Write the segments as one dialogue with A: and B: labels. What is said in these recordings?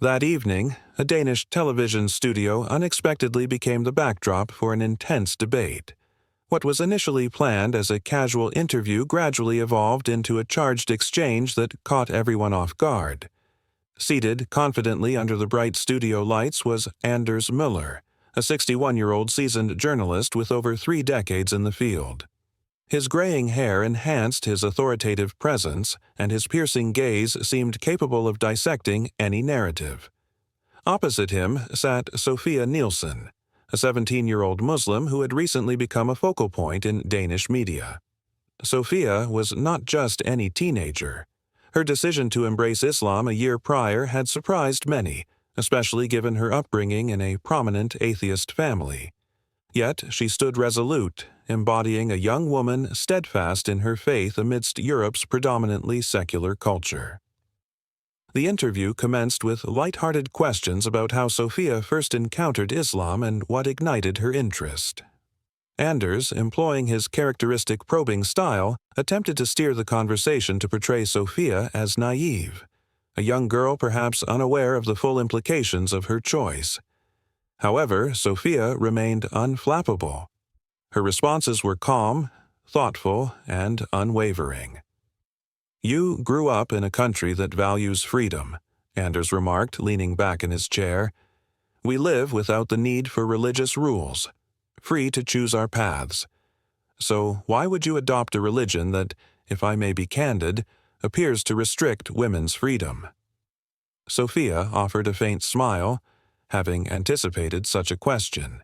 A: That evening, a Danish television studio unexpectedly became the backdrop for an intense debate. What was initially planned as a casual interview gradually evolved into a charged exchange that caught everyone off guard. Seated confidently under the bright studio lights was Anders Müller, a 61-year-old seasoned journalist with over 3 decades in the field. His graying hair enhanced his authoritative presence, and his piercing gaze seemed capable of dissecting any narrative. Opposite him sat Sophia Nielsen, a 17-year-old Muslim who had recently become a focal point in Danish media. Sophia was not just any teenager. Her decision to embrace Islam a year prior had surprised many, especially given her upbringing in a prominent atheist family. Yet she stood resolute, embodying a young woman steadfast in her faith amidst Europe's predominantly secular culture. The interview commenced with light-hearted questions about how Sophia first encountered Islam and what ignited her interest. Anders, employing his characteristic probing style, attempted to steer the conversation to portray Sophia as naive, a young girl perhaps unaware of the full implications of her choice. However, Sophia remained unflappable. Her responses were calm, thoughtful, and unwavering. "You grew up in a country that values freedom," Anders remarked, leaning back in his chair. "We live without the need for religious rules, free to choose our paths. So why would you adopt a religion that, if I may be candid, appears to restrict women's freedom?" Sophia offered a faint smile, having anticipated such a question.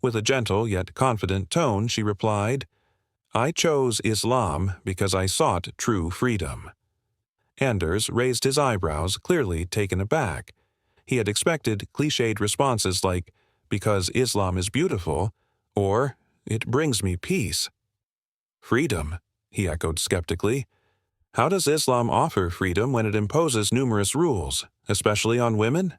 A: With a gentle yet confident tone, she replied, "I chose Islam because I sought true freedom." Anders raised his eyebrows, clearly taken aback. He had expected cliched responses like, "Because Islam is beautiful," or "It brings me peace." "Freedom," he echoed skeptically. "How does Islam offer freedom when it imposes numerous rules, especially on women?"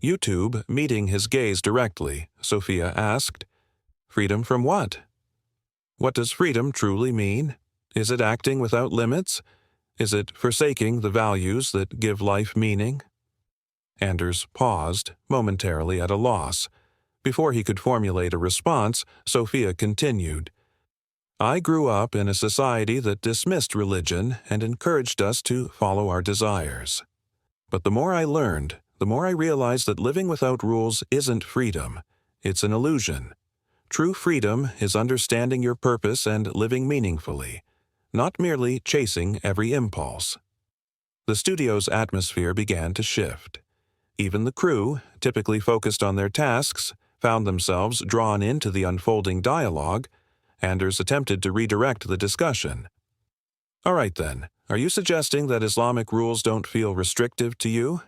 A: YouTube meeting his gaze directly, Sophia asked, "Freedom from what? What does freedom truly mean? Is it acting without limits? Is it forsaking the values that give life meaning?" Anders paused, momentarily at a loss. Before he could formulate a response, Sophia continued, "I grew up in a society that dismissed religion and encouraged us to follow our desires. But the more I learned, the more I realized that living without rules isn't freedom. It's an illusion. True freedom is understanding your purpose and living meaningfully, not merely chasing every impulse." The studio's atmosphere began to shift. Even the crew, typically focused on their tasks, found themselves drawn into the unfolding dialogue. Anders attempted to redirect the discussion. "All right then, are you suggesting that Islamic rules don't feel restrictive to you?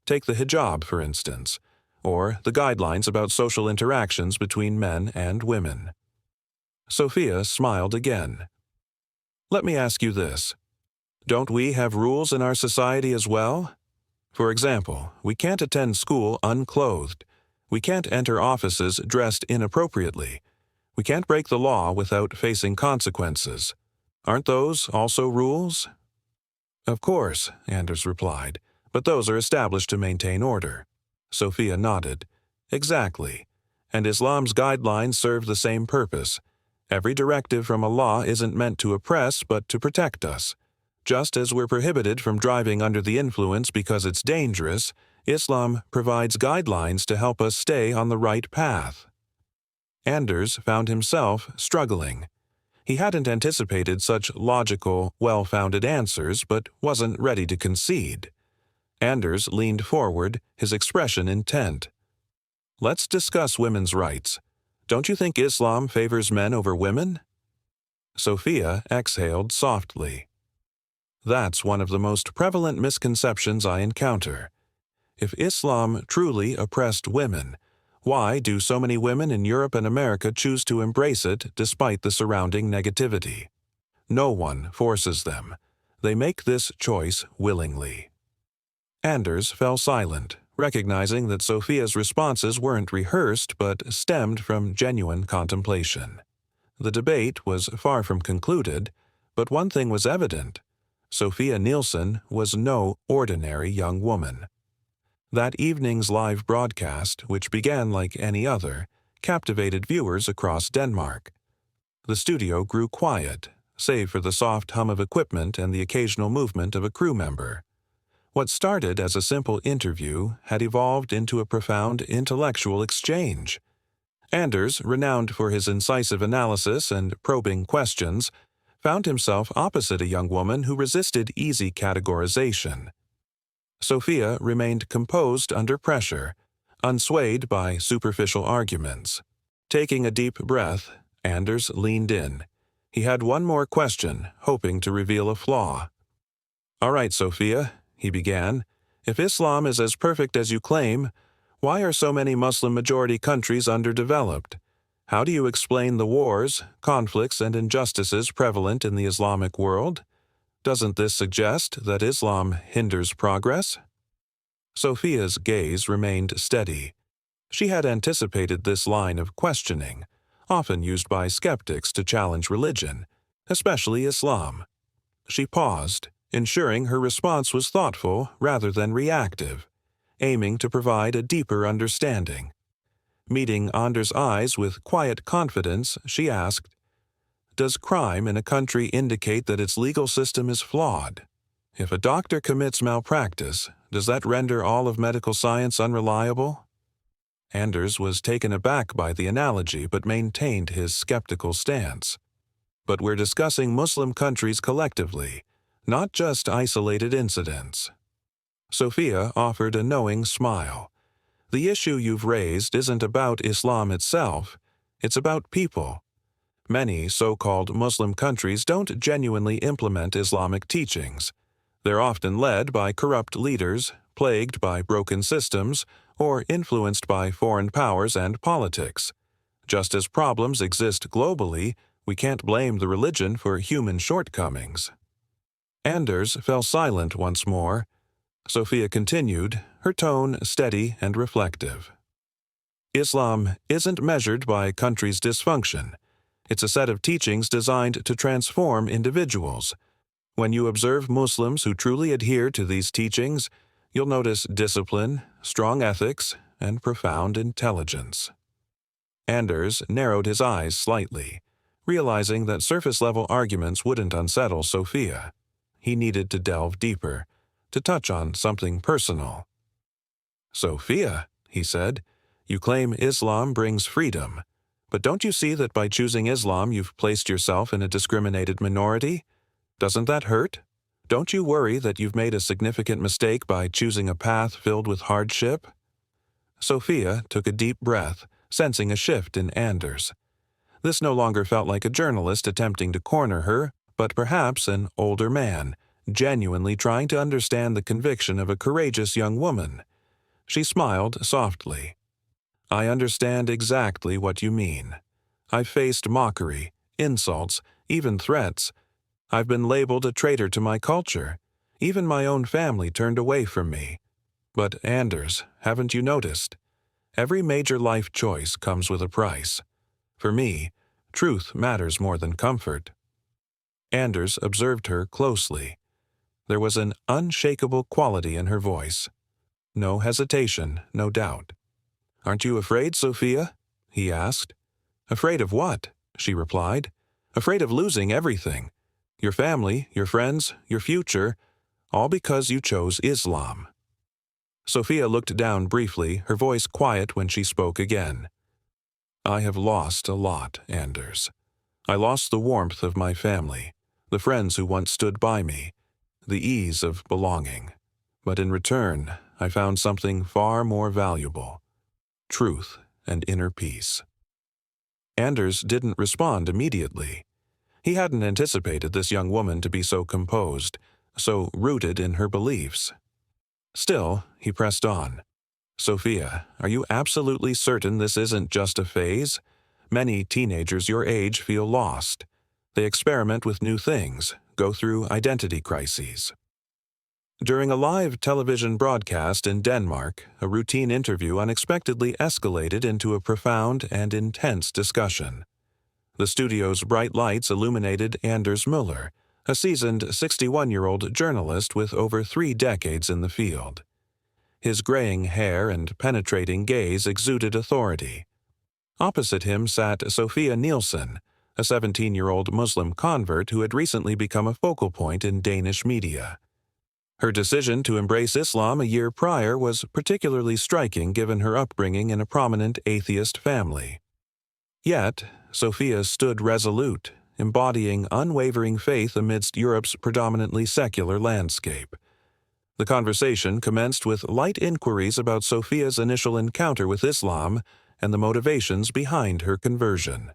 A: Take the hijab, for instance, or the guidelines about social interactions between men and women." Sophia smiled again. "Let me ask you this. Don't we have rules in our society as well? For example, we can't attend school unclothed. We can't enter offices dressed inappropriately. We can't break the law without facing consequences. Aren't those also rules?" "Of course," Anders replied, "but those are established to maintain order." Sophia nodded. "Exactly. And Islam's guidelines serve the same purpose. Every directive from a law isn't meant to oppress but to protect us. Just as we're prohibited from driving under the influence because it's dangerous, Islam provides guidelines to help us stay on the right path." Anders found himself struggling. He hadn't anticipated such logical, well-founded answers, but wasn't ready to concede. Anders leaned forward, his expression intent. "Let's discuss women's rights. Don't you think Islam favors men over women?" Sophia exhaled softly. "That's one of the most prevalent misconceptions I encounter. If Islam truly oppressed women, why do so many women in Europe and America choose to embrace it despite the surrounding negativity? No one forces them. They make this choice willingly." Anders fell silent, recognizing that Sophia's responses weren't rehearsed but stemmed from genuine contemplation. The debate was far from concluded, but one thing was evident. Sophia Nielsen was no ordinary young woman. That evening's live broadcast, which began like any other, captivated viewers across Denmark. The studio grew quiet, save for the soft hum of equipment and the occasional movement of a crew member. What started as a simple interview had evolved into a profound intellectual exchange. Anders, renowned for his incisive analysis and probing questions, found himself opposite a young woman who resisted easy categorization. Sophia remained composed under pressure, unswayed by superficial arguments. Taking a deep breath, Anders leaned in. He had one more question, hoping to reveal a flaw. "All right, Sophia," he began, "if Islam is as perfect as you claim, why are so many Muslim-majority countries underdeveloped? How do you explain the wars, conflicts, and injustices prevalent in the Islamic world? Doesn't this suggest that Islam hinders progress?" Sophia's gaze remained steady. She had anticipated this line of questioning, often used by skeptics to challenge religion, especially Islam. She paused, ensuring her response was thoughtful rather than reactive, aiming to provide a deeper understanding. Meeting Anders' eyes with quiet confidence, she asked, "Does crime in a country indicate that its legal system is flawed? If a doctor commits malpractice, does that render all of medical science unreliable?" Anders was taken aback by the analogy but maintained his skeptical stance. "But we're discussing Muslim countries collectively, not just isolated incidents." Sophia offered a knowing smile. "The issue you've raised isn't about Islam itself, it's about people. Many so-called Muslim countries don't genuinely implement Islamic teachings. They're often led by corrupt leaders, plagued by broken systems, or influenced by foreign powers and politics. Just as problems exist globally, we can't blame the religion for human shortcomings." Anders fell silent once more. Sophia continued, her tone steady and reflective. "Islam isn't measured by a country's dysfunction. It's a set of teachings designed to transform individuals. When you observe Muslims who truly adhere to these teachings, you'll notice discipline, strong ethics, and profound intelligence." Anders narrowed his eyes slightly, realizing that surface-level arguments wouldn't unsettle Sophia. He needed to delve deeper, to touch on something personal. "Sophia," he said, "you claim Islam brings freedom. But don't you see that by choosing Islam you've placed yourself in a discriminated minority? Doesn't that hurt? Don't you worry that you've made a significant mistake by choosing a path filled with hardship?" Sophia took a deep breath, sensing a shift in Anders. This no longer felt like a journalist attempting to corner her, but perhaps an older man, genuinely trying to understand the conviction of a courageous young woman. She smiled softly. "I understand exactly what you mean. I've faced mockery, insults, even threats. I've been labeled a traitor to my culture. Even my own family turned away from me. But Anders, haven't you noticed? Every major life choice comes with a price. For me, truth matters more than comfort." Anders observed her closely. There was an unshakable quality in her voice. No hesitation, no doubt. "Aren't you afraid, Sophia?" he asked. "Afraid of what?" she replied. "Afraid of losing everything. Your family, your friends, your future, all because you chose Islam." Sophia looked down briefly, her voice quiet when she spoke again. "I have lost a lot, Anders. I lost the warmth of my family, the friends who once stood by me, the ease of belonging. But in return, I found something far more valuable: truth and inner peace." Anders didn't respond immediately. He hadn't anticipated this young woman to be so composed, so rooted in her beliefs. Still, he pressed on. "Sophia, are you absolutely certain this isn't just a phase? Many teenagers your age feel lost. They experiment with new things, go through identity crises." During a live television broadcast in Denmark, a routine interview unexpectedly escalated into a profound and intense discussion. The studio's bright lights illuminated Anders Müller, a seasoned 61-year-old journalist with over 3 decades in the field. His graying hair and penetrating gaze exuded authority. Opposite him sat Sophia Nielsen, a 17-year-old Muslim convert who had recently become a focal point in Danish media. Her decision to embrace Islam a year prior was particularly striking given her upbringing in a prominent atheist family. Yet, Sophia stood resolute, embodying unwavering faith amidst Europe's predominantly secular landscape. The conversation commenced with light inquiries about Sophia's initial encounter with Islam and the motivations behind her conversion.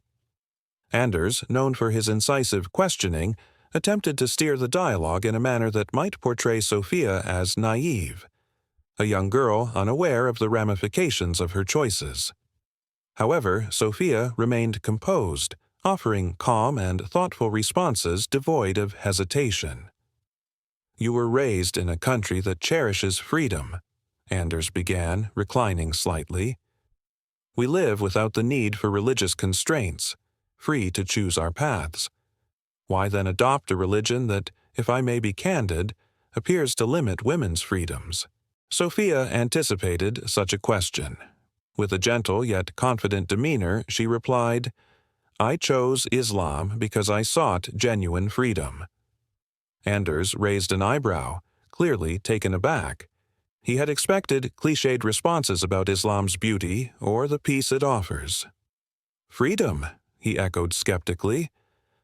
A: Anders, known for his incisive questioning, attempted to steer the dialogue in a manner that might portray Sophia as naive, a young girl unaware of the ramifications of her choices. However, Sophia remained composed, offering calm and thoughtful responses devoid of hesitation. "You were raised in a country that cherishes freedom," Anders began, reclining slightly. "We live without the need for religious constraints, free to choose our paths. Why then adopt a religion that, if I may be candid, appears to limit women's freedoms?" Sophia anticipated such a question. With a gentle yet confident demeanor, she replied, "I chose Islam because I sought genuine freedom." Anders raised an eyebrow, clearly taken aback. He had expected cliched responses about Islam's beauty or the peace it offers. "Freedom?" he echoed skeptically.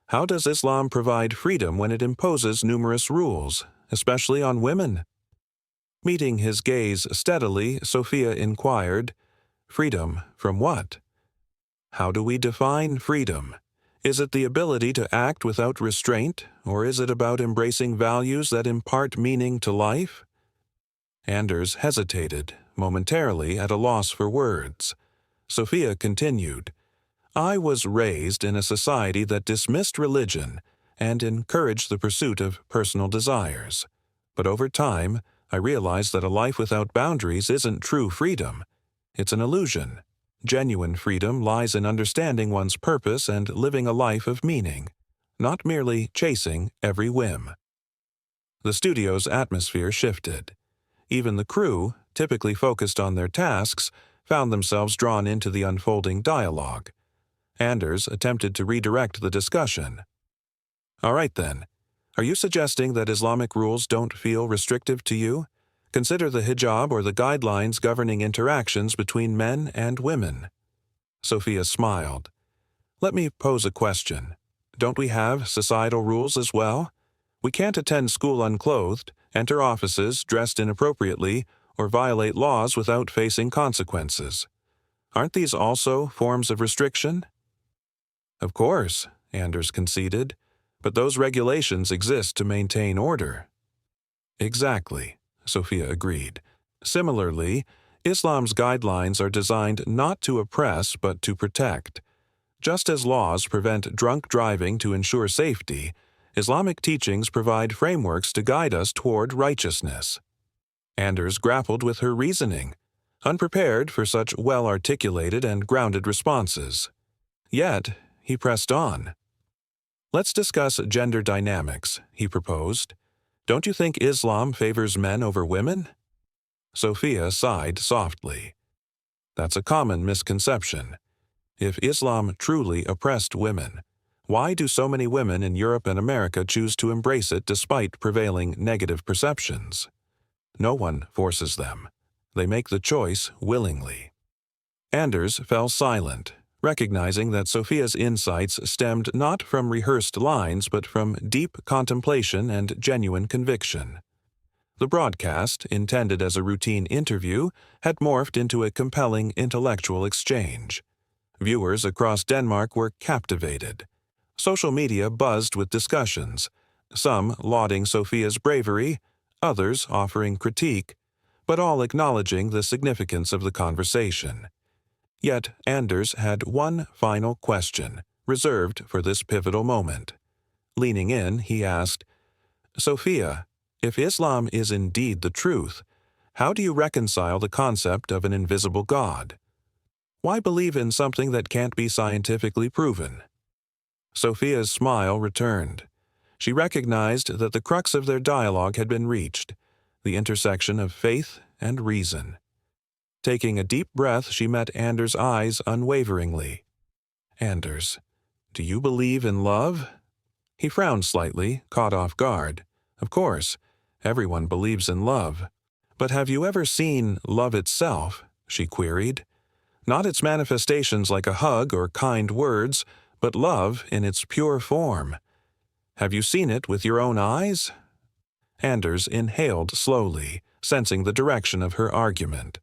A: "How does Islam provide freedom when it imposes numerous rules, especially on women?" Meeting his gaze steadily, Sophia inquired, "Freedom from what? How do we define freedom? Is it the ability to act without restraint, or is it about embracing values that impart meaning to life?" Anders hesitated, momentarily at a loss for words. Sophia continued, "I was raised in a society that dismissed religion and encouraged the pursuit of personal desires. But over time, I realized that a life without boundaries isn't true freedom. It's an illusion. Genuine freedom lies in understanding one's purpose and living a life of meaning, not merely chasing every whim." The studio's atmosphere shifted. Even the crew, typically focused on their tasks, found themselves drawn into the unfolding dialogue. Anders attempted to redirect the discussion. "All right then. Are you suggesting that Islamic rules don't feel restrictive to you? Consider the hijab or the guidelines governing interactions between men and women." Sophia smiled. "Let me pose a question. Don't we have societal rules as well? We can't attend school unclothed, enter offices dressed inappropriately, or violate laws without facing consequences. Aren't these also forms of restriction?" "Of course," Anders conceded, "but those regulations exist to maintain order." "Exactly," Sophia agreed. "Similarly, Islam's guidelines are designed not to oppress but to protect. Just as laws prevent drunk driving to ensure safety, Islamic teachings provide frameworks to guide us toward righteousness." Anders grappled with her reasoning, unprepared for such well-articulated and grounded responses. Yet, he pressed on. "Let's discuss gender dynamics," he proposed. "Don't you think Islam favors men over women?" Sophia sighed softly. "That's a common misconception. If Islam truly oppressed women, why do so many women in Europe and America choose to embrace it despite prevailing negative perceptions? No one forces them. They make the choice willingly." Anders fell silent, recognizing that Sophia's insights stemmed not from rehearsed lines but from deep contemplation and genuine conviction. The broadcast, intended as a routine interview, had morphed into a compelling intellectual exchange. Viewers across Denmark were captivated. Social media buzzed with discussions, some lauding Sophia's bravery, others offering critique, but all acknowledging the significance of the conversation. Yet Anders had one final question, reserved for this pivotal moment. Leaning in, he asked, "Sophia, if Islam is indeed the truth, how do you reconcile the concept of an invisible God? Why believe in something that can't be scientifically proven?" Sophia's smile returned. She recognized that the crux of their dialogue had been reached, the intersection of faith and reason. Taking a deep breath, she met Anders' eyes unwaveringly. "Anders, do you believe in love?" He frowned slightly, caught off guard. Of course, everyone believes in love. "But have you ever seen love itself?" she queried. "Not its manifestations like a hug or kind words, but love in its pure form. Have you seen it with your own eyes?" Anders inhaled slowly, sensing the direction of her argument.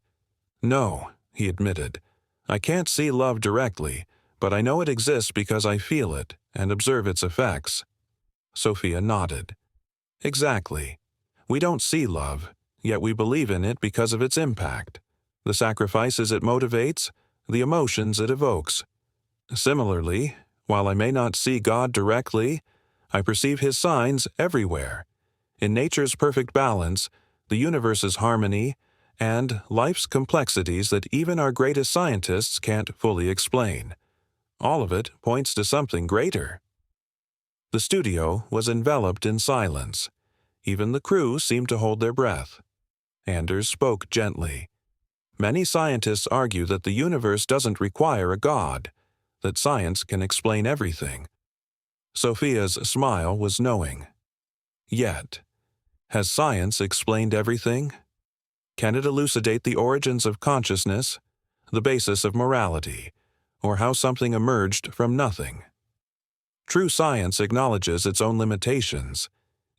A: "No," he admitted. "I can't see love directly, but I know it exists because I feel it and observe its effects." Sophia nodded. "Exactly. We don't see love, yet we believe in it because of its impact, the sacrifices it motivates, the emotions it evokes. Similarly, while I may not see God directly, I perceive His signs everywhere, in nature's perfect balance, the universe's harmony, and life's complexities that even our greatest scientists can't fully explain. All of it points to something greater." The studio was enveloped in silence. Even the crew seemed to hold their breath. Anders spoke gently. "Many scientists argue that the universe doesn't require a God, that science can explain everything." Sophia's smile was knowing. "Yet, has science explained everything? Can it elucidate the origins of consciousness, the basis of morality, or how something emerged from nothing? True science acknowledges its own limitations.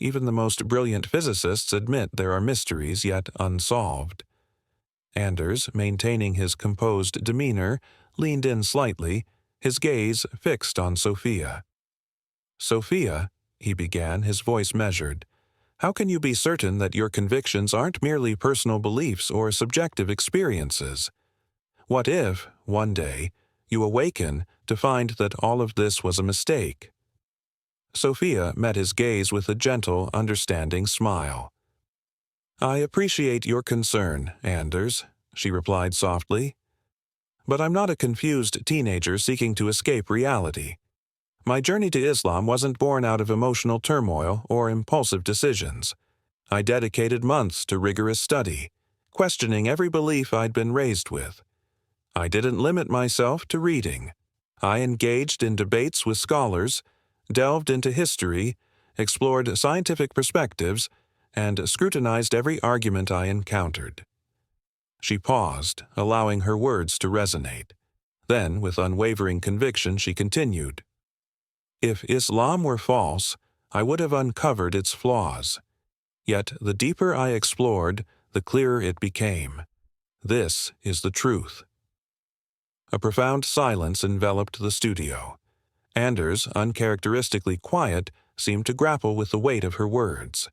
A: Even the most brilliant physicists admit there are mysteries yet unsolved." Anders, maintaining his composed demeanor, leaned in slightly, his gaze fixed on Sophia. "Sophia," he began, his voice measured, "how can you be certain that your convictions aren't merely personal beliefs or subjective experiences? What if, one day, you awaken to find that all of this was a mistake?" Sophia met his gaze with a gentle, understanding smile. "I appreciate your concern, Anders," she replied softly. "But I'm not a confused teenager seeking to escape reality. My journey to Islam wasn't born out of emotional turmoil or impulsive decisions. I dedicated months to rigorous study, questioning every belief I'd been raised with. I didn't limit myself to reading. I engaged in debates with scholars, delved into history, explored scientific perspectives, and scrutinized every argument I encountered." She paused, allowing her words to resonate. Then, with unwavering conviction, she continued, "If Islam were false, I would have uncovered its flaws. Yet the deeper I explored, the clearer it became. This is the truth." A profound silence enveloped the studio. Anders, uncharacteristically quiet, seemed to grapple with the weight of her words.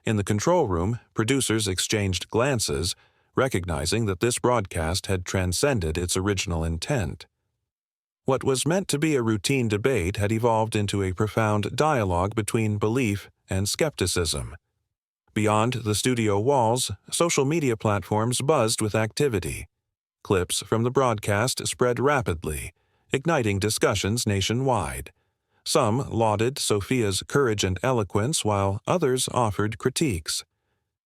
A: In the control room, producers exchanged glances, recognizing that this broadcast had transcended its original intent. What was meant to be a routine debate had evolved into a profound dialogue between belief and skepticism. Beyond the studio walls, social media platforms buzzed with activity. Clips from the broadcast spread rapidly, igniting discussions nationwide. Some lauded Sophia's courage and eloquence, while others offered critiques.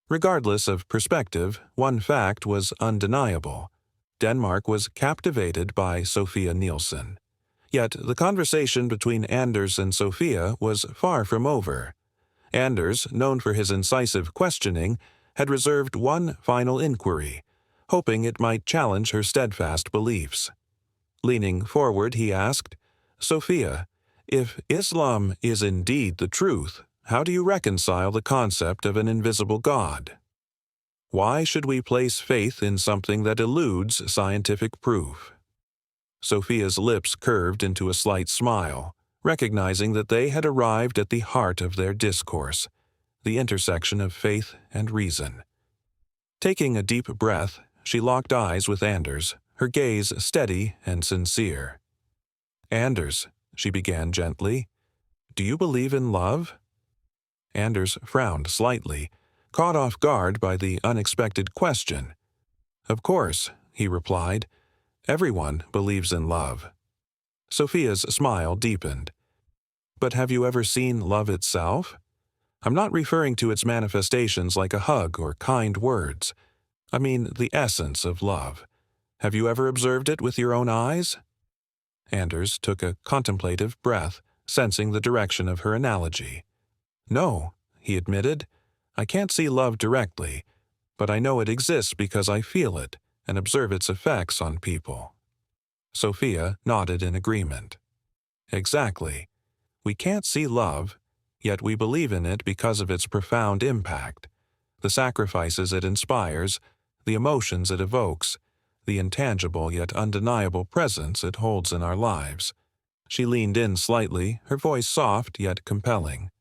A: Regardless of perspective, one fact was undeniable. Denmark was captivated by Sophia Nielsen. Yet the conversation between Anders and Sophia was far from over. Anders, known for his incisive questioning, had reserved one final inquiry, hoping it might challenge her steadfast beliefs. Leaning forward, he asked, "Sophia, if Islam is indeed the truth, how do you reconcile the concept of an invisible God? Why should we place faith in something that eludes scientific proof?" Sophia's lips curved into a slight smile, recognizing that they had arrived at the heart of their discourse, the intersection of faith and reason. Taking a deep breath, she locked eyes with Anders, her gaze steady and sincere. "Anders," she began gently, "do you believe in love?" Anders frowned slightly, caught off guard by the unexpected question. "Of course," he replied. "Everyone believes in love." Sophia's smile deepened. "But have you ever seen love itself? I'm not referring to its manifestations like a hug or kind words. I mean the essence of love. Have you ever observed it with your own eyes?" Anders took a contemplative breath, sensing the direction of her analogy. "No," he admitted. "I can't see love directly, but I know it exists because I feel it and observe its effects on people." Sophia nodded in agreement. "Exactly. We can't see love, yet we believe in it because of its profound impact, the sacrifices it inspires, the emotions it evokes, the intangible yet undeniable presence it holds in our lives." She leaned in slightly, her voice soft yet compelling.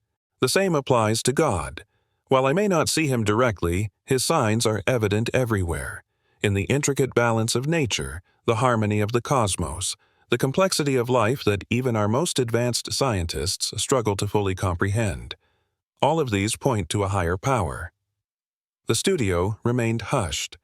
A: "The same applies to God. While I may not see him directly, his signs are evident everywhere, in the intricate balance of nature, the harmony of the cosmos, the complexity of life that even our most advanced scientists struggle to fully comprehend. All of these point to a higher power." The studio remained hushed,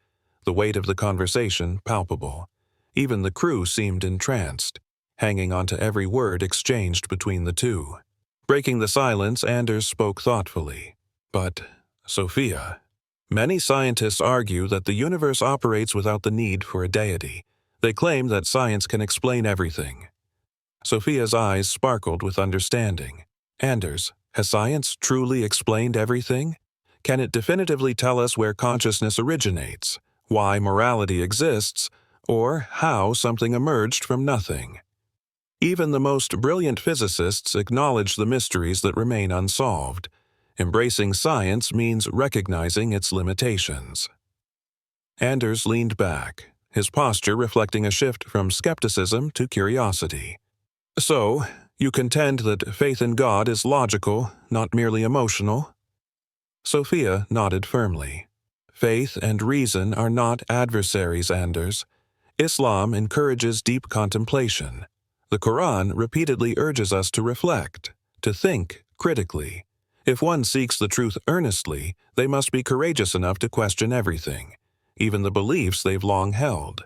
A: the weight of the conversation palpable. Even the crew seemed entranced, hanging on to every word exchanged between the two. Breaking the silence, Anders spoke thoughtfully. "But, Sophia, many scientists argue that the universe operates without the need for a deity. They claim that science can explain everything." Sophia's eyes sparkled with understanding. "Anders, has science truly explained everything? Can it definitively tell us where consciousness originates, why morality exists, or how something emerged from nothing?" Even the most brilliant physicists acknowledge the mysteries that remain unsolved. Embracing science means recognizing its limitations. Anders leaned back, his posture reflecting a shift from skepticism to curiosity. "So, you contend that faith in God is logical, not merely emotional?" Sophia nodded firmly. "Faith and reason are not adversaries, Anders. Islam encourages deep contemplation. The Quran repeatedly urges us to reflect, to think critically. If one seeks the truth earnestly, they must be courageous enough to question everything, even the beliefs they've long held."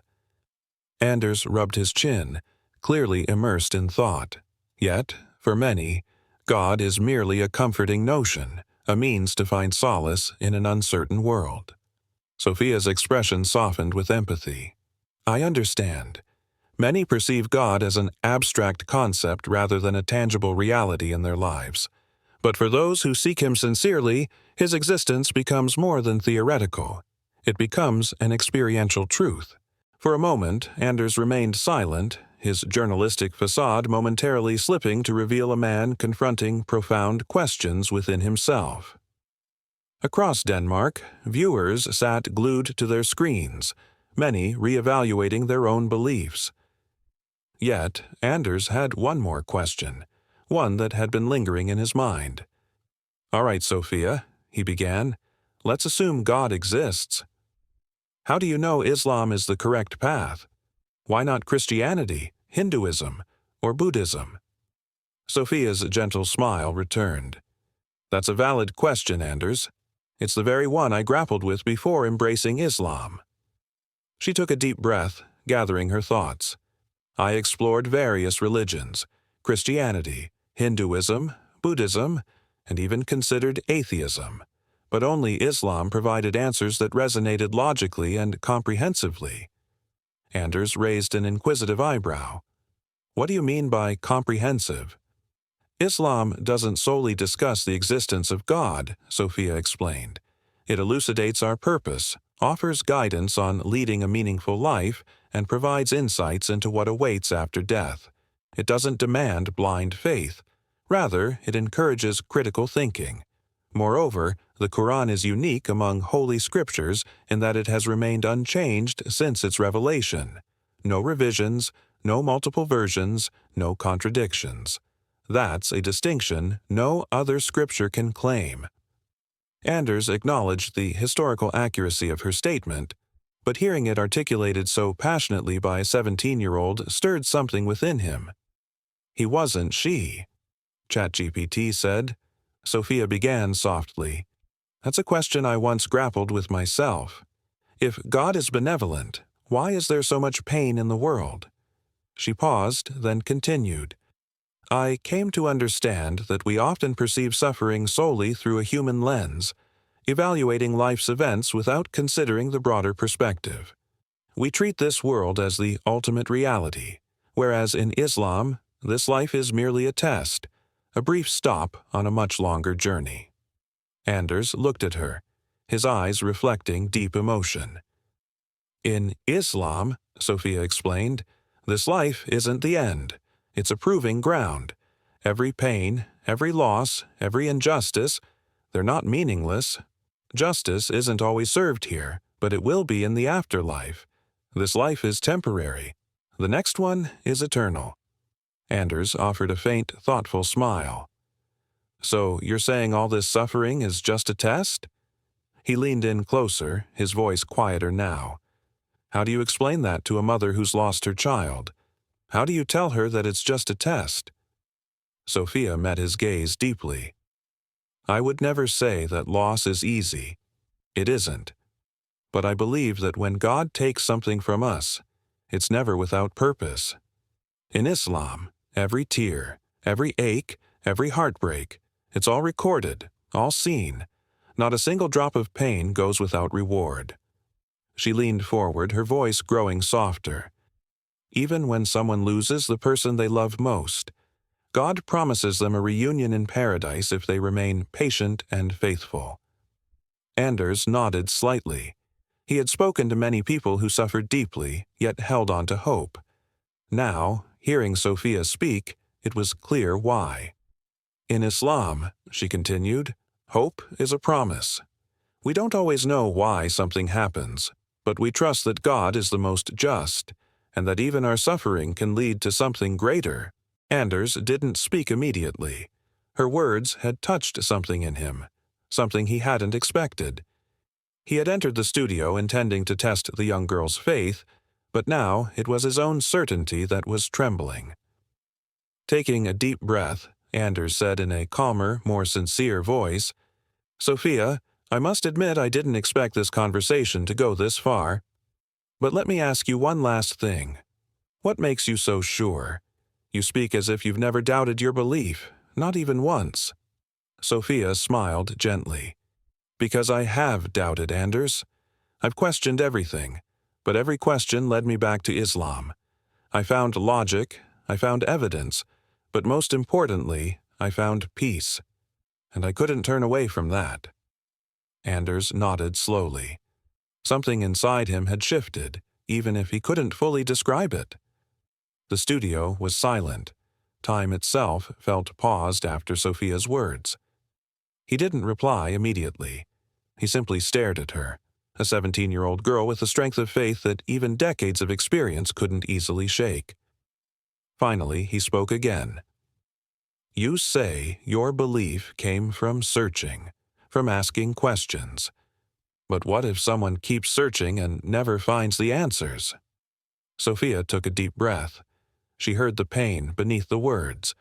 A: Anders rubbed his chin, clearly immersed in thought. Yet, for many, God is merely a comforting notion, a means to find solace in an uncertain world. Sophia's expression softened with empathy. "I understand. Many perceive God as an abstract concept rather than a tangible reality in their lives. But for those who seek him sincerely, his existence becomes more than theoretical. It becomes an experiential truth." For a moment, Anders remained silent, his journalistic facade momentarily slipping to reveal a man confronting profound questions within himself. Across Denmark, viewers sat glued to their screens, many reevaluating their own beliefs. Yet, Anders had one more question, one that had been lingering in his mind. "All right, Sophia," he began, "let's assume God exists. How do you know Islam is the correct path? Why not Christianity, Hinduism, or Buddhism?" Sophia's gentle smile returned. "That's a valid question, Anders. It's the very one I grappled with before embracing Islam." She took a deep breath, gathering her thoughts. "I explored various religions, Christianity, Hinduism, Buddhism, and even considered atheism. But only Islam provided answers that resonated logically and comprehensively." Anders raised an inquisitive eyebrow. "What do you mean by comprehensive?" "Islam doesn't solely discuss the existence of God," Sophia explained. "It elucidates our purpose, offers guidance on leading a meaningful life, and provides insights into what awaits after death. It doesn't demand blind faith. Rather, it encourages critical thinking. Moreover, the Quran is unique among holy scriptures in that it has remained unchanged since its revelation. No revisions, no multiple versions, no contradictions. That's a distinction no other scripture can claim." Anders acknowledged the historical accuracy of her statement, but hearing it articulated so passionately by a 17-year-old stirred something within him. "He wasn't she," ChatGPT said. Sophia began softly. "That's a question I once grappled with myself. If God is benevolent, why is there so much pain in the world?" She paused, then continued. "I came to understand that we often perceive suffering solely through a human lens. evaluating life's events without considering the broader perspective. We treat this world as the ultimate reality, whereas in Islam, this life is merely a test, a brief stop on a much longer journey. Anders looked at her, his eyes reflecting deep emotion. In Islam, Sophia explained, this life isn't the end. It's a proving ground. Every pain, every loss, every injustice, they're not meaningless. Justice isn't always served here, but it will be in the afterlife. This life is temporary. The next one is eternal. Anders offered a faint, thoughtful smile. So you're saying all this suffering is just a test? He leaned in closer, his voice quieter now. How do you explain that to a mother who's lost her child? How do you tell her that it's just a test? Sophia met his gaze deeply. I would never say that loss is easy. It isn't. But I believe that when God takes something from us, it's never without purpose. In Islam, every tear, every ache, every heartbreak, it's all recorded, all seen. Not a single drop of pain goes without reward. She leaned forward, her voice growing softer. Even when someone loses the person they love most, God promises them a reunion in paradise if they remain patient and faithful. Anders nodded slightly. He had spoken to many people who suffered deeply, yet held on to hope. Now, hearing Sophia speak, it was clear why. In Islam, she continued, hope is a promise. We don't always know why something happens, but we trust that God is the most just, and that even our suffering can lead to something greater. Anders didn't speak immediately. Her words had touched something in him, something he hadn't expected. He had entered the studio intending to test the young girl's faith, but now it was his own certainty that was trembling. Taking a deep breath, Anders said in a calmer, more sincere voice, Sophia, I must admit I didn't expect this conversation to go this far. But let me ask you one last thing. What makes you so sure? You speak as if you've never doubted your belief, not even once. Sophia smiled gently. Because I have doubted, Anders. I've questioned everything, but every question led me back to Islam. I found logic, I found evidence, but most importantly, I found peace. And I couldn't turn away from that. Anders nodded slowly. Something inside him had shifted, even if he couldn't fully describe it. The studio was silent. Time itself felt paused after Sophia's words. He didn't reply immediately. He simply stared at her, a 17-year-old girl with a strength of faith that even decades of experience couldn't easily shake. Finally, he spoke again. You say your belief came from searching, from asking questions. But what if someone keeps searching and never finds the answers? Sophia took a deep breath. She heard the pain beneath the words,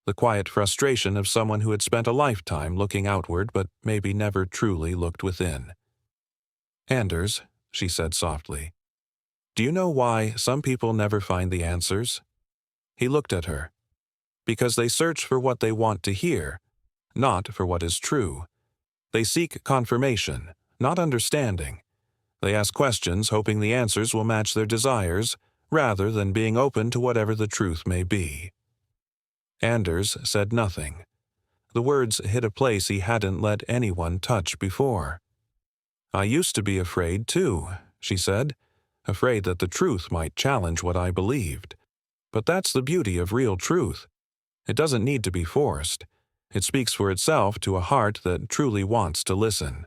A: the quiet frustration of someone who had spent a lifetime looking outward but maybe never truly looked within. Anders, she said softly, do you know why some people never find the answers? He looked at her. Because they search for what they want to hear, not for what is true. They seek confirmation, not understanding. They ask questions hoping the answers will match their desires, rather than being open to whatever the truth may be. Anders said nothing. The words hit a place he hadn't let anyone touch before. I used to be afraid too, she said, afraid that the truth might challenge what I believed. But that's the beauty of real truth. It doesn't need to be forced. It speaks for itself to a heart that truly wants to listen.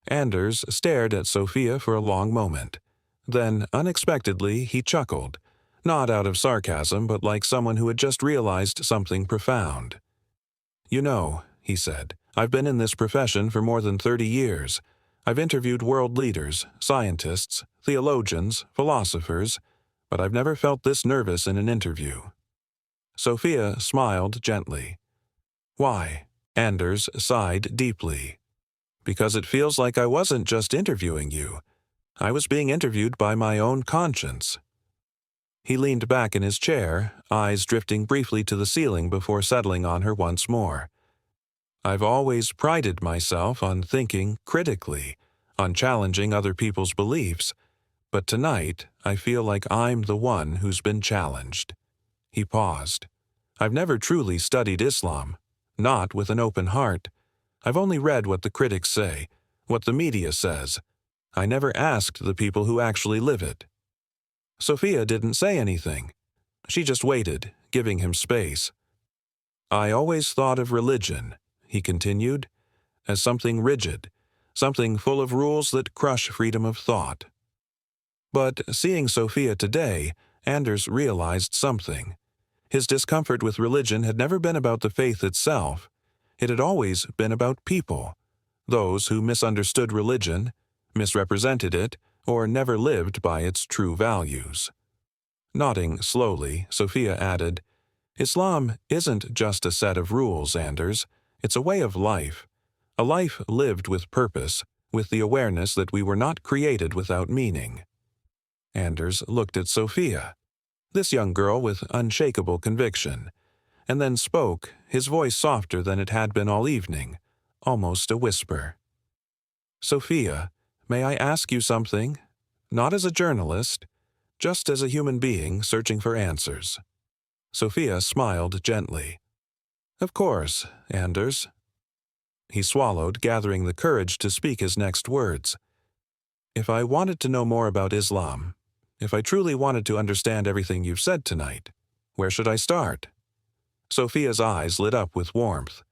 A: Anders stared at Sophia for a long moment. Then, unexpectedly, he chuckled, not out of sarcasm, but like someone who had just realized something profound. You know, he said, I've been in this profession for more than 30 years. I've interviewed world leaders, scientists, theologians, philosophers, but I've never felt this nervous in an interview. Sophia smiled gently. Why? Anders sighed deeply. Because it feels like I wasn't just interviewing you. I was being interviewed by my own conscience. He leaned back in his chair, eyes drifting briefly to the ceiling before settling on her once more. I've always prided myself on thinking critically, on challenging other people's beliefs, but tonight I feel like I'm the one who's been challenged." He paused. "I've never truly studied Islam, not with an open heart. I've only read what the critics say, what the media says. I never asked the people who actually live it." Sophia didn't say anything. She just waited, giving him space. "I always thought of religion," he continued, "as something rigid, something full of rules that crush freedom of thought." But seeing Sophia today, Anders realized something. His discomfort with religion had never been about the faith itself. It had always been about people, those who misunderstood religion, misrepresented it, or never lived by its true values. Nodding slowly, Sophia added, "Islam isn't just a set of rules, Anders. It's a way of life. A life lived with purpose, with the awareness that we were not created without meaning." Anders looked at Sophia, this young girl with unshakable conviction, and then spoke, his voice softer than it had been all evening, almost a whisper. "Sophia, may I ask you something? Not as a journalist, just as a human being searching for answers." Sophia smiled gently. "Of course, Anders." He swallowed, gathering the courage to speak his next words. "If I wanted to know more about Islam, if I truly wanted to understand everything you've said tonight, where should I start?" Sophia's eyes lit up with warmth.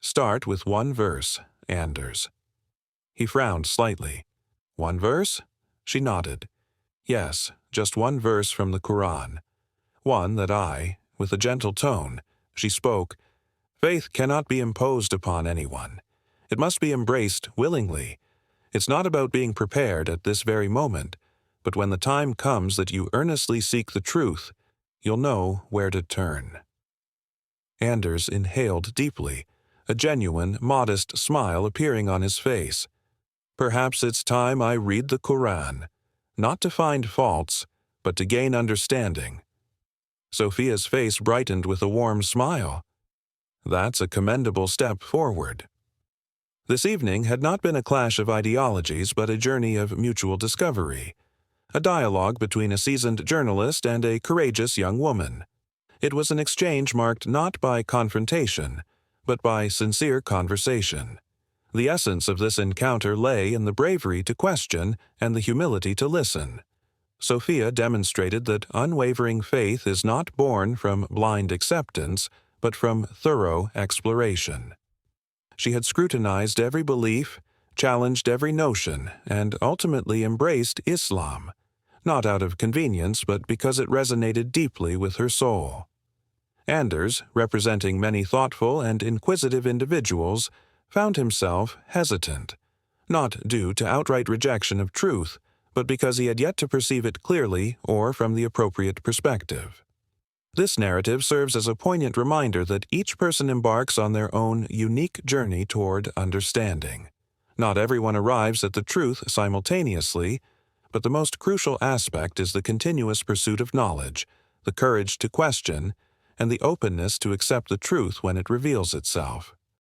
A: "Start with one verse, Anders." He frowned slightly. "One verse?" She nodded. "Yes, just one verse from the Quran. One that with a gentle tone, she spoke, faith cannot be imposed upon anyone. It must be embraced willingly. It's not about being prepared at this very moment, but when the time comes that you earnestly seek the truth, you'll know where to turn." Anders inhaled deeply, a genuine, modest smile appearing on his face. "Perhaps it's time I read the Quran, not to find faults, but to gain understanding." Sophia's face brightened with a warm smile. "That's a commendable step forward." This evening had not been a clash of ideologies, but a journey of mutual discovery, a dialogue between a seasoned journalist and a courageous young woman. It was an exchange marked not by confrontation, but by sincere conversation. The essence of this encounter lay in the bravery to question and the humility to listen. Sophia demonstrated that unwavering faith is not born from blind acceptance, but from thorough exploration. She had scrutinized every belief, challenged every notion, and ultimately embraced Islam, not out of convenience, but because it resonated deeply with her soul. Anders, representing many thoughtful and inquisitive individuals, found himself hesitant, not due to outright rejection of truth, but because he had yet to perceive it clearly or from the appropriate perspective. This narrative serves as a poignant reminder that each person embarks on their own unique journey toward understanding. Not everyone arrives at the truth simultaneously, but the most crucial aspect is the continuous pursuit of knowledge, the courage to question, and the openness to accept the truth when it reveals itself.